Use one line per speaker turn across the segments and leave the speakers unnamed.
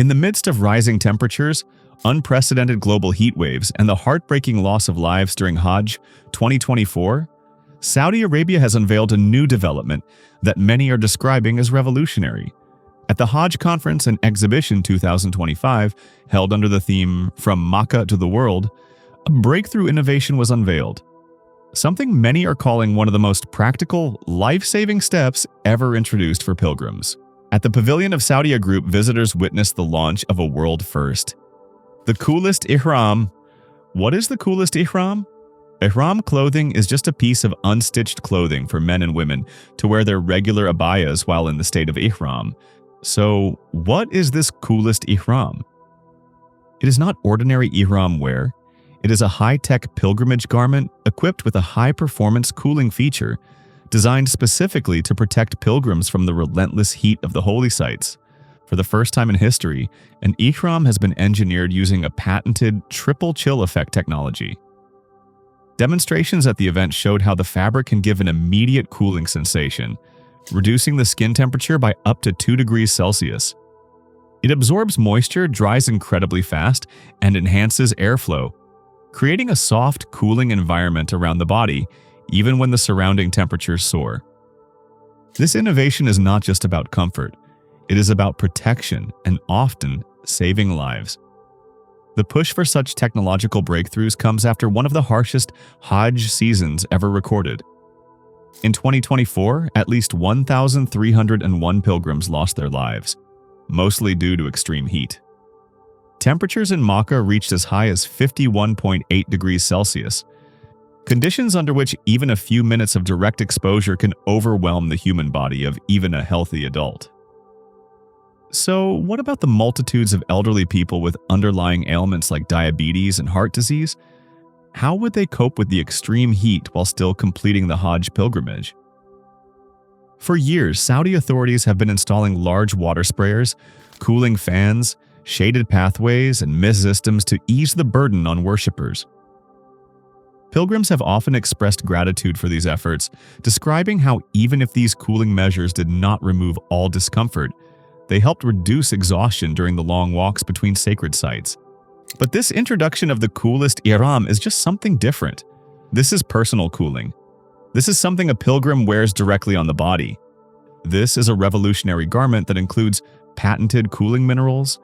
In the midst of rising temperatures, unprecedented global heat waves, and the heartbreaking loss of lives during Hajj 2024, Saudi Arabia has unveiled a new development that many are describing as revolutionary. At the Hajj Conference and Exhibition 2025, held under the theme From Makkah to the World, a breakthrough innovation was unveiled. Something many are calling one of the most practical, life-saving steps ever introduced for pilgrims. At the Pavilion of Saudia Group, visitors witnessed the launch of a world first. The coolest ihram. What is the coolest ihram? Ihram clothing is just a piece of unstitched clothing for men and women to wear their regular abayas while in the state of ihram. So, what is this coolest ihram? It is not ordinary ihram wear. It is a high-tech pilgrimage garment equipped with a high-performance cooling feature designed specifically to protect pilgrims from the relentless heat of the holy sites. For the first time in history, an ihram has been engineered using a patented triple chill effect technology. Demonstrations at the event showed how the fabric can give an immediate cooling sensation, reducing the skin temperature by up to 2 degrees Celsius. It absorbs moisture, dries incredibly fast, and enhances airflow, creating a soft, cooling environment around the body, even when the surrounding temperatures soar. This innovation is not just about comfort. It is about protection and often saving lives. The push for such technological breakthroughs comes after one of the harshest Hajj seasons ever recorded. In 2024, at least 1,301 pilgrims lost their lives, mostly due to extreme heat. Temperatures in Makkah reached as high as 51.8 degrees Celsius, conditions under which even a few minutes of direct exposure can overwhelm the human body of even a healthy adult. So, what about the multitudes of elderly people with underlying ailments like diabetes and heart disease? How would they cope with the extreme heat while still completing the Hajj pilgrimage? For years, Saudi authorities have been installing large water sprayers, cooling fans, shaded pathways, and mist systems to ease the burden on worshippers. Pilgrims have often expressed gratitude for these efforts, describing how even if these cooling measures did not remove all discomfort, they helped reduce exhaustion during the long walks between sacred sites. But this introduction of the coolest ihram is just something different. This is personal cooling. This is something a pilgrim wears directly on the body. This is a revolutionary garment that includes patented cooling minerals,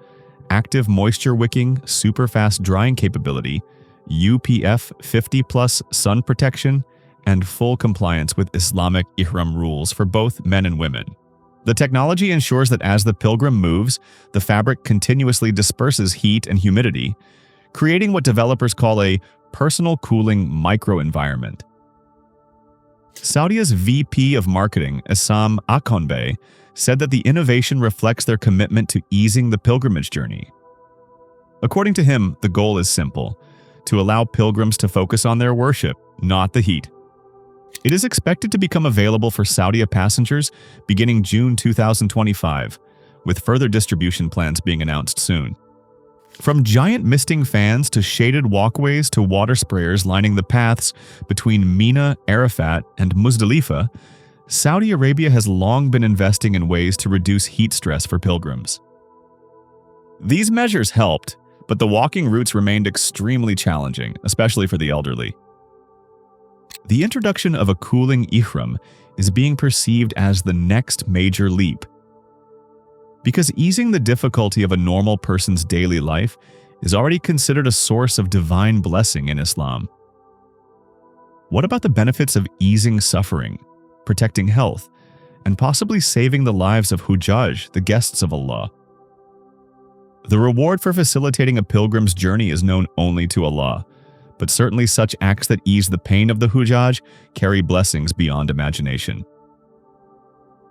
active moisture wicking, super fast drying capability, UPF 50+ sun protection, and full compliance with Islamic ihram rules for both men and women. The technology ensures that as the pilgrim moves, the fabric continuously disperses heat and humidity, creating what developers call a personal cooling microenvironment. Saudia's VP of Marketing, Essam Akonbey, said that the innovation reflects their commitment to easing the pilgrimage journey. According to him, the goal is simple: to allow pilgrims to focus on their worship, not the heat. It is expected to become available for Saudi passengers beginning June 2025, with further distribution plans being announced soon. From giant misting fans to shaded walkways to water sprayers lining the paths between Mina, Arafat, and Muzdalifah, Saudi Arabia has long been investing in ways to reduce heat stress for pilgrims. These measures helped, but the walking routes remained extremely challenging, especially for the elderly. The introduction of a cooling ihram is being perceived as the next major leap, because easing the difficulty of a normal person's daily life is already considered a source of divine blessing in Islam. What about the benefits of easing suffering, protecting health, and possibly saving the lives of Hujjaj, the guests of Allah? The reward for facilitating a pilgrim's journey is known only to Allah, but certainly such acts that ease the pain of the Hujjaj carry blessings beyond imagination.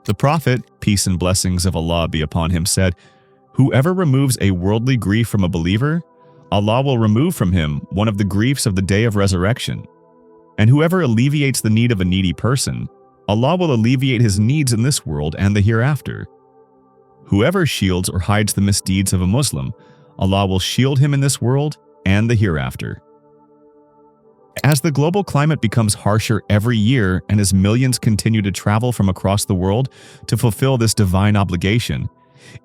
The Prophet, peace and blessings of Allah be upon him, said, "Whoever removes a worldly grief from a believer, Allah will remove from him one of the griefs of the day of resurrection. And whoever alleviates the need of a needy person, Allah will alleviate his needs in this world and the hereafter. Whoever shields or hides the misdeeds of a Muslim, Allah will shield him in this world and the hereafter." As the global climate becomes harsher every year and as millions continue to travel from across the world to fulfill this divine obligation,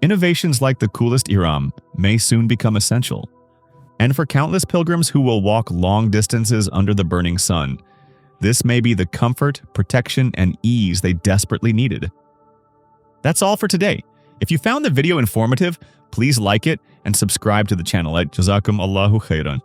Innovations like the coolest ihram may soon become essential. And for countless pilgrims who will walk long distances under the burning sun, this may be the comfort, protection, and ease they desperately needed. That's all for today. If you found the video informative, please like it and subscribe to the channel at Jazakum Allahu Khairan.